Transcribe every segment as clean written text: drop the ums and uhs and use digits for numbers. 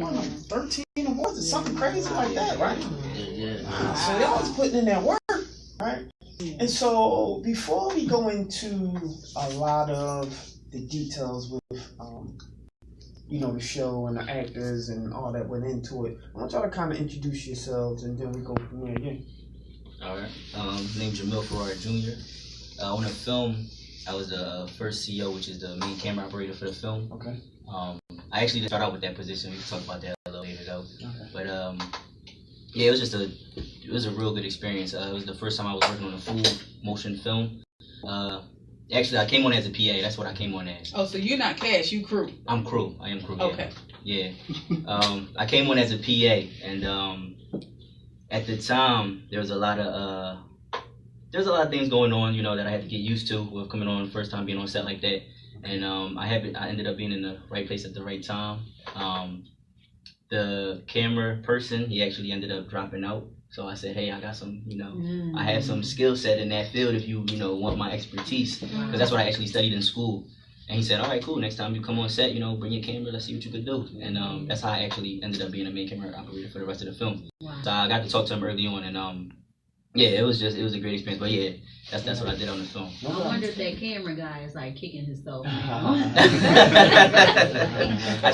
13 awards or something crazy like that, right? Yeah. So y'all was putting in that work, right? And so before we go into a lot of the details with the show and the actors and all that went into it, I want y'all to kind of introduce yourselves and then we go from there. Yeah. All right. Name's Jamil Farrar Jr. On the film, I was the first CEO, which is the main camera operator for the film. Okay. I actually didn't start out with that position. We can talk about that a little later, though. Okay. But yeah, it was a real good experience. It was the first time I was working on a full motion film. Actually, I came on as a PA. That's what I came on as. Oh, so you're not cast, you crew. I'm crew. I am crew. Yeah. Okay. Yeah. I came on as a PA, and at the time there was a lot of things going on, that I had to get used to with coming on the first time being on set like that. And I ended up being in the right place at the right time. The camera person, he actually ended up dropping out. So I said, hey, I got some, I have some skill set in that field if you, want my expertise. Because that's what I actually studied in school. And he said, all right, cool. Next time you come on set, bring your camera. Let's see what you could do. And that's how I actually ended up being a main camera operator for the rest of the film. Wow. So I got to talk to him early on. And yeah, it was a great experience. But yeah, that's what I did on the film. I wonder if that camera guy is like kicking himself. I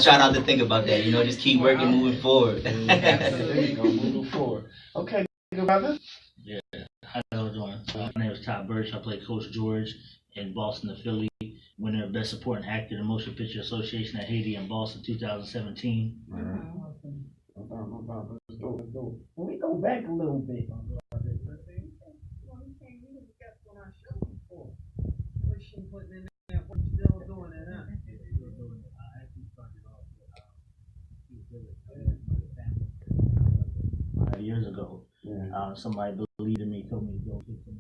try not to think about that, just keep working, moving forward. There you go, moving forward. Okay, brother. Yeah, how y'all doing? My name is Birch. I play Coach George in Boston to Philly, winner of Best Supporting Actor in the Motion Picture Association at Haiti in Boston 2017. No problem. Let's go. When we go back a little bit. Years ago, somebody believed in me, told me to go get some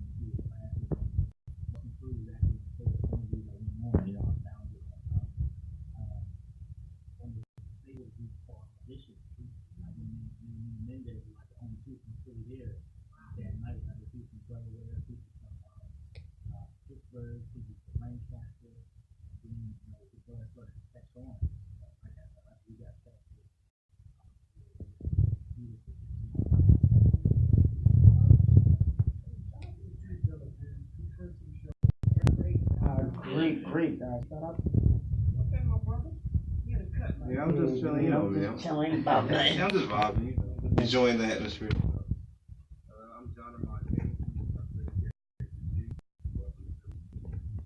Great, guys. Okay, my brother. Yeah, I'm just chilling, man. Chilling about that. Yeah, I'm just vibing, enjoying the atmosphere. I'm John Armond.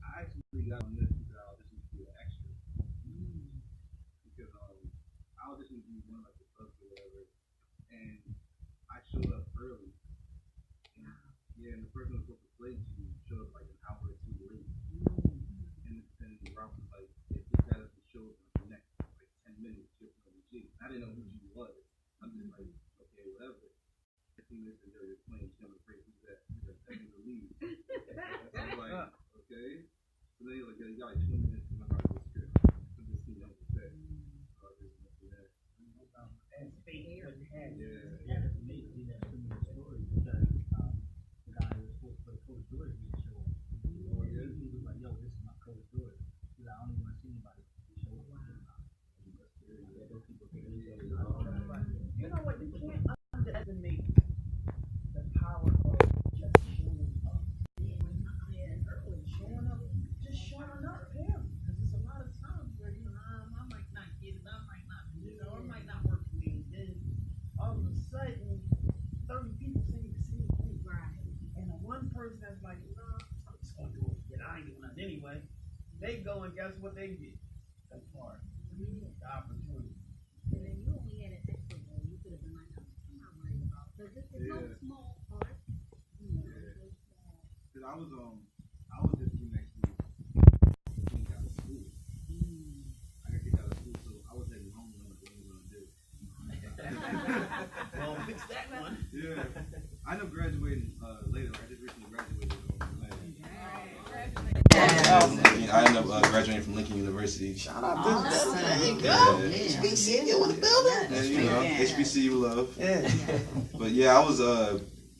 I actually got on this because I auditioned to be an extra. Because I auditioned to be one of the clubs or whatever, and I showed up early. And the person who was supposed to play you showed up like an hour or two late. And Rob was like, if this guy doesn't show up in the next 10 minutes, you're going to be I didn't know who she was. I'm just like, okay, whatever. 15 minutes ago, you're playing, she's going to pray, who's that? He's like, that's the lead. I was like, okay. So then he's like, yeah, you got like 20 minutes to learn how to do the script. So just see how to say. So I just went through that. Yeah. It's amazing to have similar stories because the guy who was supposed to play Coach George didn't show up. He was like, yo, this is my Coach George. He's like, I don't even want to see anybody show up. You know what? You can't underestimate the power of just showing up. Showing up, just showing up here. Because there's a lot of times where, I might not get it, I might not, it might not work for me. Then all of a sudden, 30 people say the same thing. Right. And the one person that's like, I'm just going to do it. I ain't doing nothing anyway. They go and guess what they get? That part. The opportunity. And then you only had an extra role. You could have been like, I'm not worried about it. Because it's no small part. Because I was just next week. I got out of school. I got kicked out of school, so I was heading home and what I was going to do. Well, fix that one. Yeah. I ended up graduating later. I just recently graduated on May. I ended up graduating from Lincoln University. Shout out to there you go. HBCU in the building. And, HBCU love. Yeah. But yeah,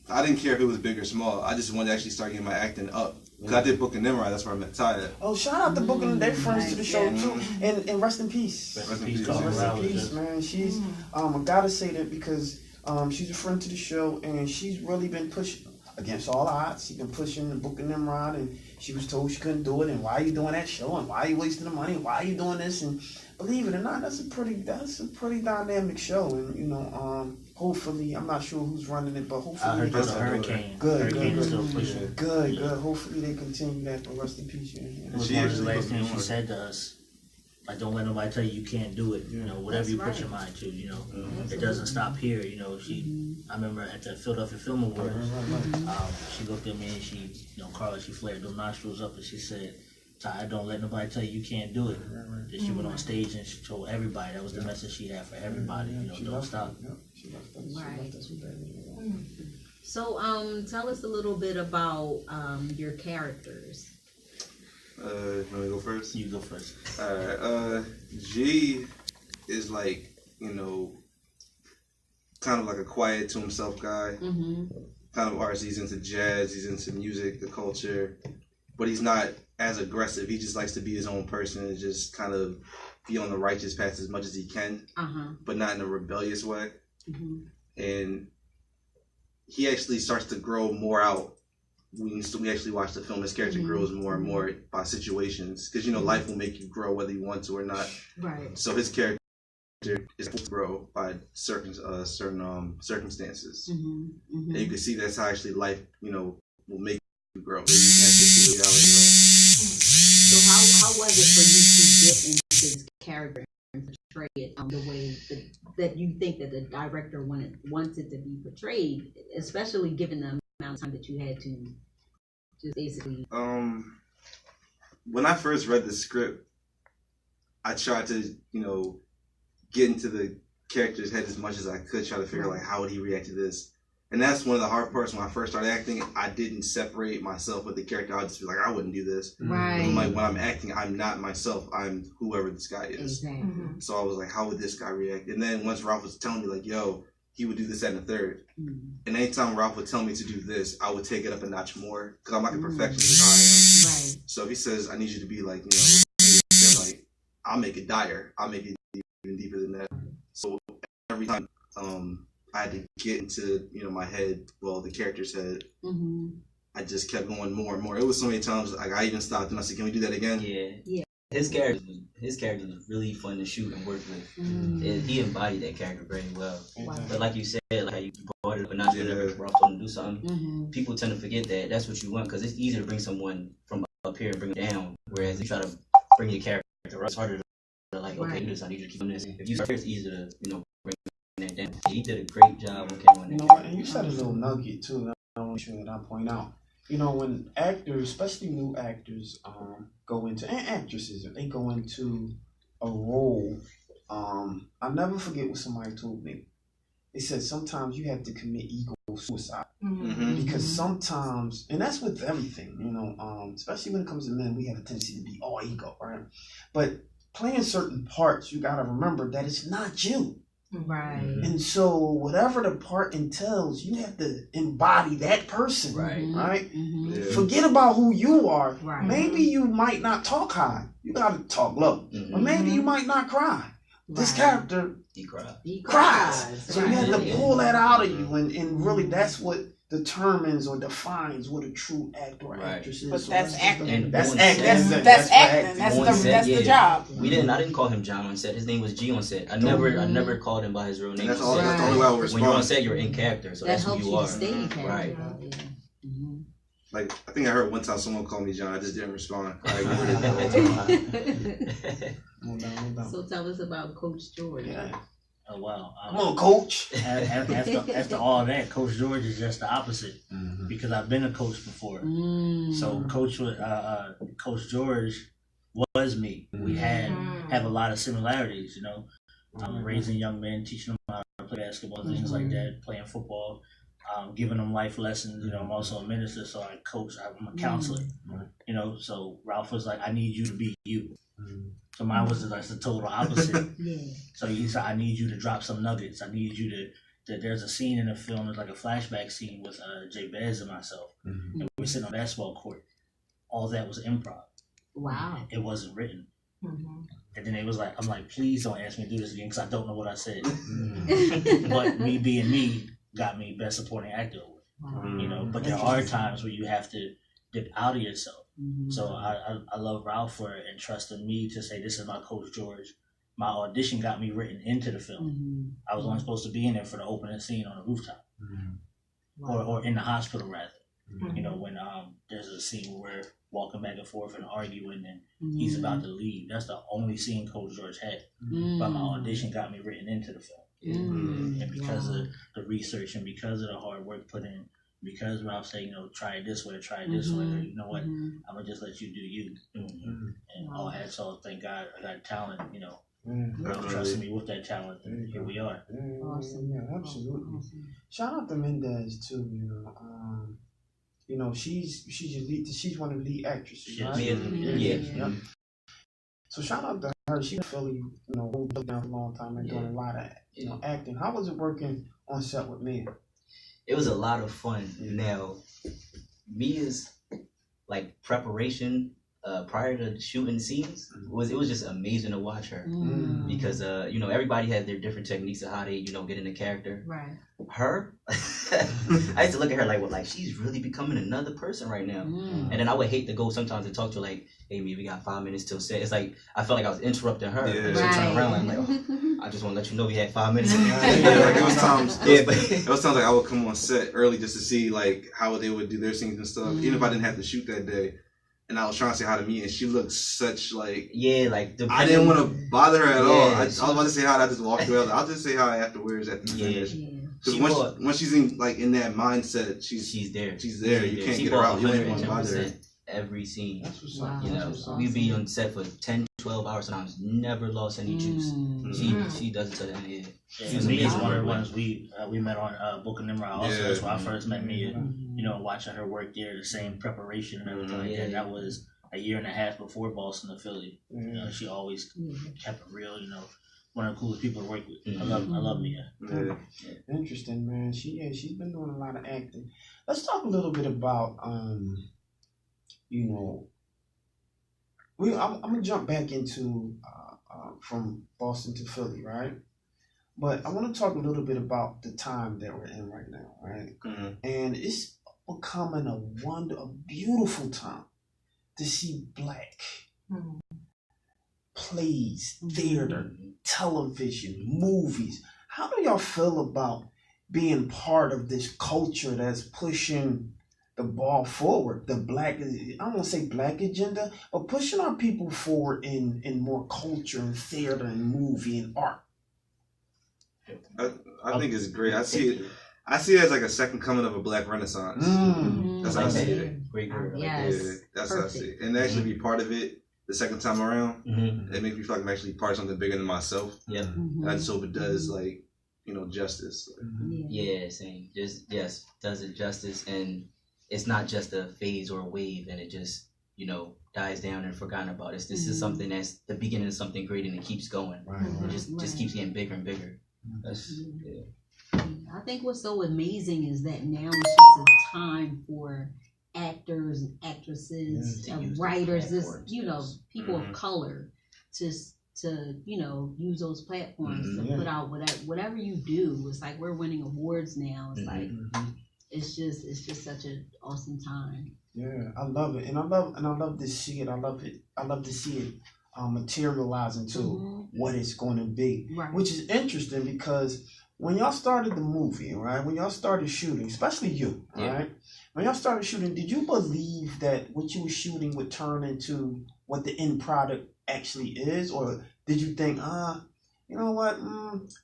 I didn't care if it was big or small. I just wanted to actually start getting my acting up. Cause I did Book and Nimrod. That's where I met Ty at. Oh, shout out to Booking. They're friends to the show Yeah. too. And rest in peace. Rest in peace. Carl Rest in Morales, peace, man. She's I gotta say that because she's a friend to the show and she's really been pushing against all odds. She's been pushing the Book of Nimrod and she was told she couldn't do it and why are you doing that show and why are you wasting the money and why are you doing this, and believe it or not, that's a pretty dynamic show, and you know, hopefully, I'm not sure who's running it, but I hopefully heard there's a Good, hurricane. good, Hurricane is good. still pushing. Good. Hopefully they continue that, but rest in peace. It Yeah. was She one of the actually last put me things she on. said to us. Like, don't let nobody tell you can't do it. You know, whatever That's you put right. your mind to. You know, Mhm. it doesn't stop here. You know, I remember at the Philadelphia Film Awards, she looked at me and Carla, she flared them nostrils up and she said, "Ty, don't let nobody tell you can't do it." Then she went on stage and she told everybody that was the message she had for everybody. You know, She don't left stop. us. She left us. Right. She left us with that. Yeah. So, tell us a little bit about your characters. You want me to go first? You go first. Alright, G is like, kind of like a quiet to himself guy. Mm-hmm. Kind of artist. He's into jazz, he's into music, the culture, but he's not as aggressive. He just likes to be his own person and just kind of be on the righteous path as much as he can, but not in a rebellious way. Mm-hmm. And he actually starts to grow more out. We actually watch the film. His character grows more and more by situations, because life will make you grow whether you want to or not. Right. So his character is supposed to grow by certain circumstances, Mm-hmm. and you can see that's how actually life will make you grow. You can't just do reality at all. So how was it for you to get into this character and portray it the way that you think that the director wants it to be portrayed, especially given the amount of time that you had to just basically. When I first read the script, I tried to get into the character's head as much as I could, try to figure out like how would he react to this. And that's one of the hard parts. When I first started acting, I didn't separate myself with the character. I would just be like, I wouldn't do this. Right. And like when I'm acting, I'm not myself. I'm whoever this guy is. Exactly. So I was like, how would this guy react? And then once Ralph was telling me like, yo, he would do this, that, and the third. And anytime Ralph would tell me to do this, I would take it up a notch more, because I'm like a perfectionist as I am. Right. So if he says, I need you to be like, like, I'll make it dire. I'll make it even deeper than that. So every time I had to get into, my head, well, the character's head, I just kept going more and more. It was so many times, like, I even stopped and I said, can we do that again? Yeah. His character was really fun to shoot and work with. He embodied that character very well. Wow. But like you said, like you brought it up, but not to Ralph told him to do something. People tend to forget that that's what you want, because it's easy to bring someone from up here and bring them down. Whereas you try to bring your character up, it's harder to like, okay, do this, I need you to keep doing this. If you start, it's easy to bring that down. He did a great job on camera. And you said a little nugget too that I want to make sure that I point out. When actors, especially new actors, go into, and actresses, if they go into a role, I'll never forget what somebody told me. They said sometimes you have to commit ego suicide. Because sometimes, and that's with everything, especially when it comes to men, we have a tendency to be all ego, right? But playing certain parts, you gotta remember that it's not you. Right. And so whatever the part entails, you have to embody that person. Right? Yeah. Forget about who you are. Right. Maybe you might not talk high. You gotta talk low. Or maybe you might not cry. This character He cried. He cries. cries. So you have to pull that out of you, and really that's what determines or defines what a true actor or actress is. But So that's acting. And That's on acting. set- That's for acting. That's On the set, that's the yeah. job. I didn't call him John on set. His name was G on set. I never called him by his real name. That's on all. set. That's the only way I would When respond. you're on set, you're in character, so That that's who helps you you are. to stay in character. Right. Like, I think I heard one time someone called me John. I just didn't respond. I So tell us about Coach George. Yeah. Oh wow. Come on, coach. After all that, Coach George is just the opposite, because I've been a coach before. So Coach George was me. We have a lot of similarities, raising young men, teaching them how to play basketball, things like that, playing football, giving them life lessons. I'm also a minister, so I coach. I'm a counselor. So Ralph was like, I need you to be you. So mine was like the total opposite. So he said, I need you to drop some nuggets. I need you to there's a scene in the film, there's like a flashback scene with Jay Bez and myself. And we're sitting on the basketball court. all that was improv. Wow. It wasn't written. Mhm. And then I'm like, please don't ask me to do this again because I don't know what I said. Mm-hmm. But me being me got me Best Supporting Actor award. Wow. You know, but there are times where you have to dip out of yourself. Mm-hmm. So I love Ralph for entrusting me to say, this is my Coach George. My audition got me written into the film. Mm-hmm. I was only supposed to be in there for the opening scene on the rooftop, Wow. or in the hospital rather. Mhm. You know, when there's a scene where we're walking back and forth and arguing, and Mm-hmm. he's about to leave. That's the only scene Coach George had. Mm-hmm. But my audition got me written into the film, Mm-hmm. and because of the research and because of the hard work put in, because Ralph said, you know, try it this way, try it this way. You know what? Mm-hmm. I'm gonna just let you do you. And Wow. all hats off. Thank God I got talent. You know, Mm. Ralph trusted me with that talent, and here we are. Awesome. Yeah, absolutely. Awesome. Shout out to Mendez too. You know, she's your lead. She's one of the lead actresses, Yes. right? Yeah. Yep. So shout out to her. She Philly, you know, moved down for a long time and doing a lot of, you know, acting. How was it working on set with me? It was a lot of fun. Now, Mia's like preparation prior to shooting scenes it was just amazing to watch her Mm. because you know, everybody has their different techniques of how they, you know, get into character. Right. Her, I used to look at her like, well, like she's really becoming another person right now. Mm. And then I would hate to go sometimes and talk to her like, hey, Mia, we got 5 minutes till set. It's like I felt like I was interrupting her. Yeah. And she'd turn around like, oh, I just want to let you know we had 5 minutes. Yeah, like it was times. Yeah, but It was times like I would come on set early just to see like how they would do their scenes and stuff, even if I didn't have to shoot that day. And I was trying to say hi to me, and she looked such like yeah, like I didn't want to bother her at all. I Yeah, was about to say hi, and I just walked away. I'll just say hi afterwards at the finish. Yeah. Because She once, bought- once she's in like in that mindset, she's there. she's there. You can't She get her bought out. You don't even want to bother her. 110% every scene. That's what's Wow. up. You That's know, what's up. we'd be on set for 10, 12 hours sometimes, never lost any juice. Mm. She does it to the end. Yeah. And She's me is amazing. one of the ones we met on Book of Nimrod. Also, Yeah. that's where I first met Mia. Mm. You know, watching her work there, the same preparation and everything like that. Yeah. That was a year and a half before Boston to Philly. You know, she always Yeah. kept it real. You know, one of the coolest people to work with. I Mhm. love Mia. Yeah. Interesting, man. She's been doing a lot of acting. Let's talk a little bit about you know, I'm gonna jump back into from Boston to Philly, right? But I want to talk a little bit about the time that we're in right now, right? Mhm. And it's becoming a beautiful time to see black Mhm. plays, theater, television, movies. How do y'all feel about being part of this culture that's pushing the ball forward? The black, I don't want to say black agenda, but pushing our people forward in more culture and theater and movie and art. I think it's great. I see it as like a second coming of a black renaissance. Mm. That's how I Like see that. it. Great word. Yes. Yeah, that's how I Perfect. see it. And actually be part of it the second time around, Mm-hmm. it makes me feel like I'm actually part of something bigger than myself. Yep. Mhm. And so it does like, you know, justice. Yeah. Yeah, same. Just yes, does it justice, and it's not just a phase or a wave, and it just, you know, dies down and forgotten about. This is something that's the beginning of something great, and it keeps going. Right, It right. just keeps getting bigger and bigger. That's yeah. I think what's so amazing is that now it's just a time for actors and actresses, Yeah, to use the writers, platforms, you know, yes. people of color to you know, use those platforms to Yeah. put out whatever you do. It's like we're winning awards now. It's like Mhm. it's just such an awesome time. Yeah, I love it, and I love to see it. I love to see it materializing to Mhm. what it's going to be. Right. Which is interesting because when y'all started the movie, right? When y'all started shooting, especially you, Yeah. right? When y'all started shooting, did you believe that what you were shooting would turn into what the end product actually is, or did you think, you know what,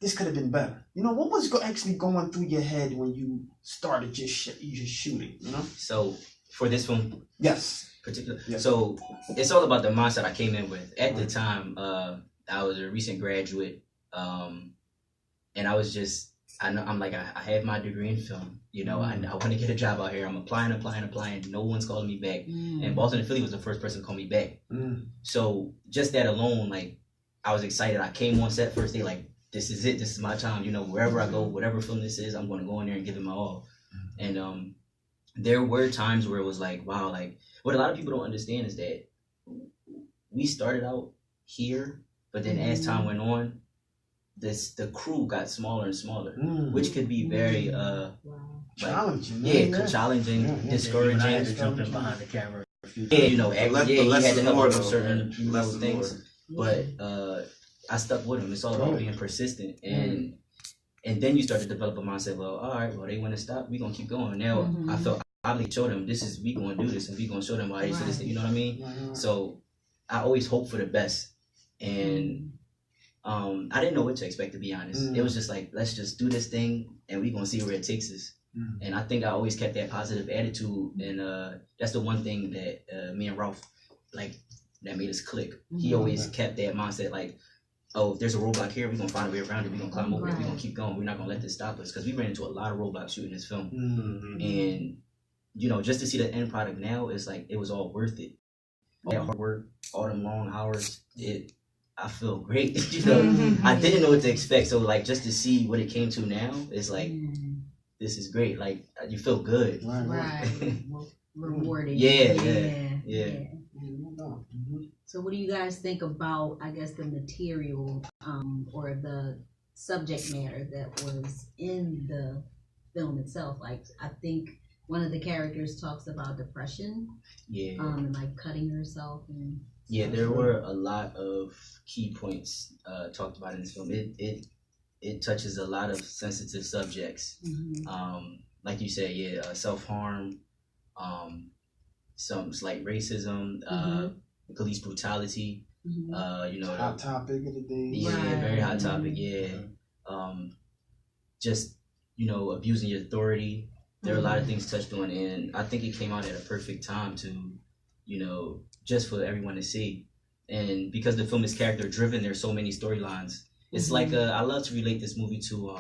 this could have been better? You know, what was actually going through your head when you started just shooting? You know? So for this film, Yes. particular. Yeah. So it's all about the mindset I came in with. At the time, I was a recent graduate, and I was just, I'm like, I have my degree in film. You know, I want to get a job out here. I'm applying. No one's calling me back. And Boston and Philly was the first person to call me back. So just that alone, like, I was excited. I came on set first day, like, this is it. This is my time. You know, wherever I go, whatever film this is, I'm going to go in there and give it my all. And there were times where it was like, wow, like what a lot of people don't understand is that we started out here, but then as time went on, the crew got smaller and smaller, which could be very challenging. Challenging, discouraging. I had to jump in behind the camera a few times. Yeah, you know, you had to help with though, certain less things. But I stuck with them. It's all about being persistent, and then you start to develop a mindset. Well, all right, well they want to stop, we gonna keep going. Now I felt I show them we gonna do this, and we gonna show them why they should this. You know what I mean? So I always hope for the best, and I didn't know what to expect, to be honest. It was just like, let's just do this thing, and we gonna see where it takes us. And I think I always kept that positive attitude, and that's the one thing that me and Ralph, like, that made us click. He always kept that mindset, like, oh, if there's a roadblock here, we're going to find a way around it, we're going to climb over it, we're going to keep going, we're not going to let this stop us, because we ran into a lot of roadblocks shooting this film. And, you know, just to see the end product now, is like, it was all worth it. All that hard work, all them long hours, I feel great. You know, I didn't know what to expect, so, like, just to see what it came to now, is like, this is great. Like, you feel good. Right. Rewarding. Yeah. So what do you guys think about, I guess, the material or the subject matter that was in the film itself? Like, I think one of the characters talks about depression. And like cutting herself. And there were a lot of key points talked about in this film. It touches a lot of sensitive subjects. Like you said, self-harm, some slight racism, police brutality, you know, hot topic of the day. Very hot topic. Just, you know, abusing your authority. There are a lot of things touched on, and I think it came out at a perfect time to, you know, just for everyone to see. And because the film is character driven, there's so many storylines. It's like I love to relate this movie to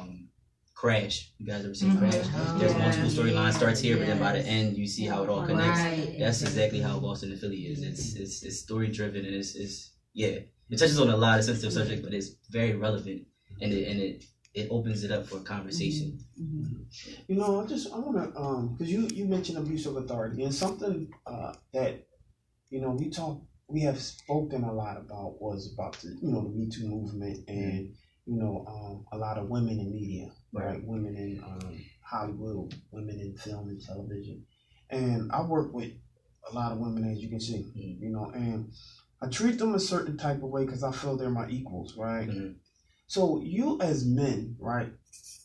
Crash. You guys ever seen Crash? There's multiple storylines. Starts here, but then by the end, you see how it all connects. That's exactly how Boston and Philly is. It's story driven, and it touches on a lot of sensitive subjects, but it's very relevant, and it opens it up for conversation. You know, I want to because you mentioned abuse of authority, and something that, you know, we have spoken a lot about was about the Me Too movement, and you know, a lot of women in media, right? Women in Hollywood, women in film and television, and I work with a lot of women, as you can see, you know, and I treat them a certain type of way because I feel they're my equals, right? So you as men, right,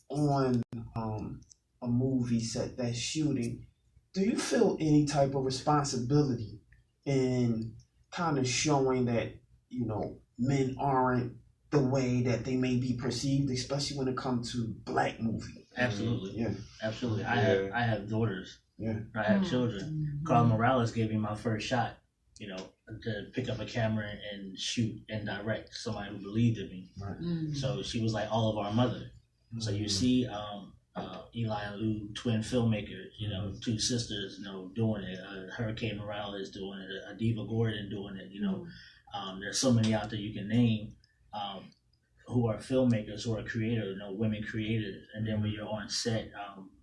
on a movie set that's shooting, do you feel any type of responsibility in kind of showing that, you know, men aren't the way that they may be perceived, especially when it comes to black movie? Absolutely. Absolutely. I have daughters. I have children. Carl Morales gave me my first shot, you know, to pick up a camera and shoot and direct. Somebody who believed in me. So she was like all of our mother. So you see Eli and Lou, twin filmmakers, you know, two sisters, you know, doing it. Hurricane Morales doing it. Adiva Gordon doing it. You know, there's so many out there you can name who are filmmakers, who are creators, you know, women creators. And then when you're on set,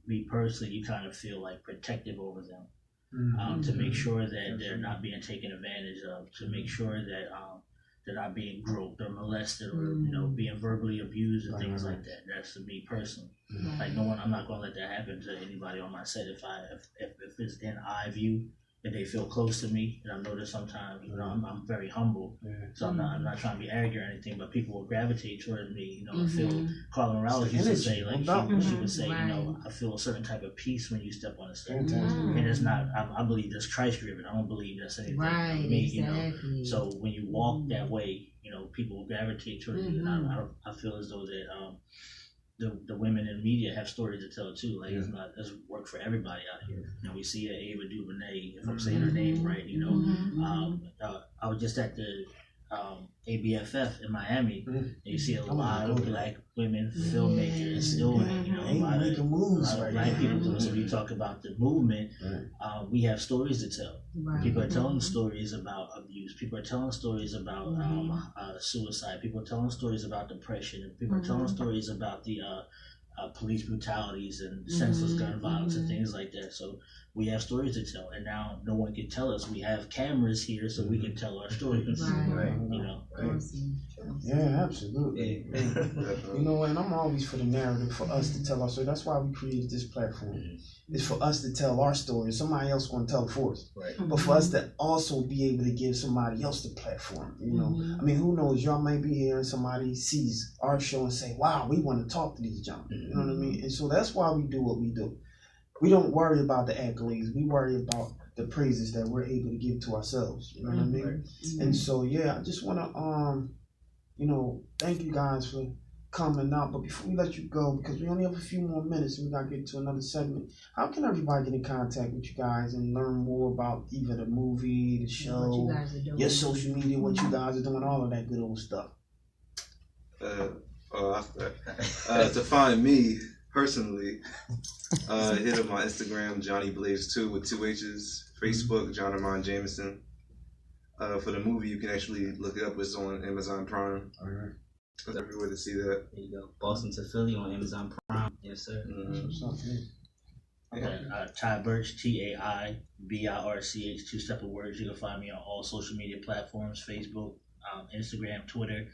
me personally, you kind of feel like protective over them, to make sure that they're not being taken advantage of, to make sure that they're not being groped or molested or, you know, being verbally abused and things like that. That's to me personally. Like, I'm not going to let that happen to anybody on my set. If it's in eye view, if they feel close to me, and I know that sometimes, you know, I'm very humble, so I'm not trying to be arrogant or anything, but people will gravitate towards me, you know. I feel Carla Morales used to say, like, she would say, you know, I feel a certain type of peace when you step on the stage, and it's not. I believe that's Christ driven. I don't believe that's anything of me, you know. So when you walk that way, you know, people will gravitate towards you, and I feel as though that the women in media have stories to tell too. Like, it doesn't work for everybody out here. You know, we see Ava DuVernay, if I'm saying her name right. You know, I was just at the ABFF in Miami, and you see a lot of black women filmmakers doing it. You know, a lot of black people doing it. So when you talk about the movement, we have stories to tell. People are telling stories about abuse. People are telling stories about suicide. People are telling stories about depression. People are telling stories about the police brutalities and senseless gun violence and things like that. So we have stories to tell, and now no one can tell us. We have cameras here, so we can tell our stories. Right. You know. Yeah, absolutely. You know, and I'm always for the narrative, for us to tell our story. That's why we created this platform. It's for us to tell our story. Somebody else going to tell it for us. Right. But for us to also be able to give somebody else the platform. You know, I mean, who knows? Y'all might be here and somebody sees our show and say, "Wow, we want to talk to these gentlemen." You know what I mean? And so that's why we do what we do. We don't worry about the accolades. We worry about the praises that we're able to give to ourselves. You know what I mean? And so, yeah, I just want to, you know, thank you guys for coming out. But before we let you go, because we only have a few more minutes and we got to get to another segment, how can everybody get in contact with you guys and learn more about either the movie, the show, your social media, what you guys are doing, all of that good old stuff? To find me personally, hit up my Instagram, Johnny Blaze 2 with 2 H's, Facebook, John Armond Jamison. For the movie, you can actually look it up. It's on Amazon Prime. All right. There's everywhere to see that. There you go. Boston to Philly on Amazon Prime. Yes, sir. Okay. Ty Birch, TAIBIRCH, 2 separate words. You can find me on all social media platforms: Facebook, Instagram, Twitter.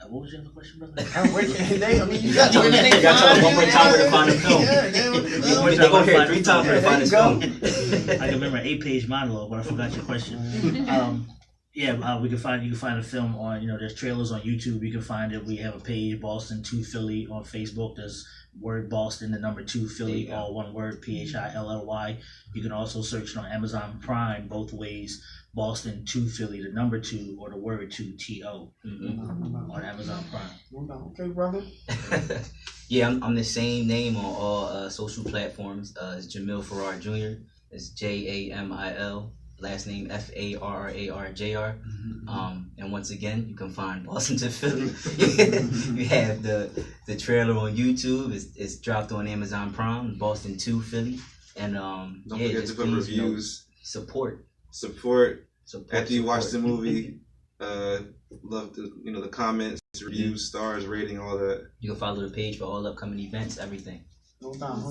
What was your other question, brother? You got to one more time to find a film. They go here 3 times to find a film. I can remember an 8-page monologue, but I forgot your question. You can find a film on, you know, there's trailers on YouTube. You can find it. We have a page, Boston 2 Philly on Facebook. There's word Boston, the number 2 Philly, all one word, PHILLY. You can also search it on Amazon Prime both ways, Boston 2 Philly, the number 2 or the word 2 TO on Amazon Prime. Okay, brother. Yeah, I'm the same name on all social platforms. It's Jamil Farrar Jr. It's JAMIL. Last name FARRARJR. And once again, you can find Boston to Philly. You have the trailer on YouTube. It's dropped on Amazon Prime. Boston 2 Philly. And don't forget to put reviews. Support. After you watch the movie, love the comments, reviews, stars, rating, all that. You can follow the page for all upcoming events, everything. No doubt.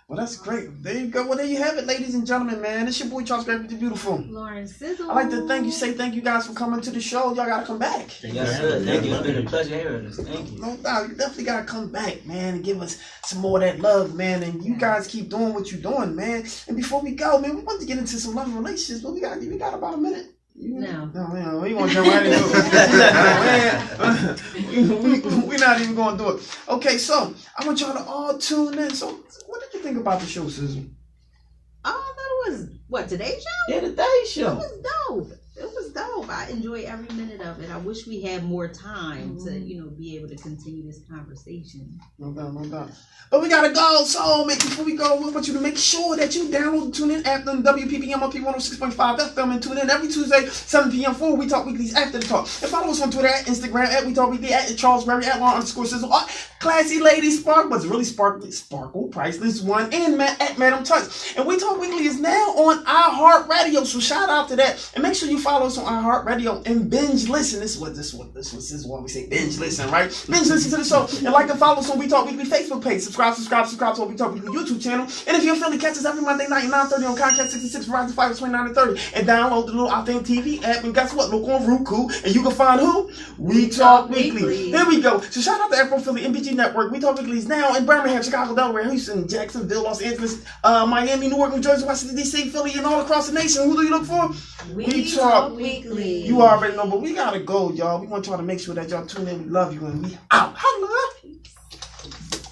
Well, that's great. There you go. Well, there you have it, ladies and gentlemen, man. It's your boy Charles Gravy the Beautiful. Lauren Sizzle. I'd like to thank you guys for coming to the show. Y'all gotta come back. Yes, sir. Thank you. It's been a pleasure hearing us. Thank you. No doubt. You definitely gotta come back, man, and give us some more of that love, man. And you guys keep doing what you're doing, man. And before we go, man, we want to get into some love and relationships, but we got about a minute. No, man, we won't jump right into it. We're not even going to do it. Okay, so I want y'all to all tune in. So, what did you think about the show, Sizzle? I thought it was today's show. Yeah, today's show. It was dope. I enjoy every minute of it. I wish we had more time to, be able to continue this conversation. No doubt. But we gotta go. So, before we go, we want you to make sure that you download the TuneIn app on WPPM on P106.5 FM and tune in every Tuesday, 7 p.m. for We Talk Weekly's After the Talk. And follow us on Twitter at Instagram at We Talk Weekly at Charles Berry at Law_Sizzle. Classy Lady Spark, but it's really sparkle, priceless one, and Matt at Madam Tux. And We Talk Weekly is now on iHeartRadio, so shout out to that. And make sure you follow us on iHeartRadio and binge listen. This is what we say, binge listen, right? Binge listen to the show. And like and follow us on We Talk Weekly Facebook page. Subscribe to our We Talk Weekly YouTube channel. And if you're Philly, catch us every Monday night at 9:30 on Comcast 66, Verizon 5 29 and 30. And download the little Authentic TV app. And guess what? Look on Roku. And you can find who? We Talk Weekly. There we go. So shout out to Afro Philly MPG Network. We Talk Weekly is now in Birmingham, Chicago, Delaware, Houston, Jacksonville, Los Angeles, Miami, Newark, New Jersey, Washington, D.C., Philly, and all across the nation. Who do you look for? We Talk Weekly. You already know, but we gotta go, y'all. We want y'all to make sure that y'all tune in. We love you, and we out. Holla.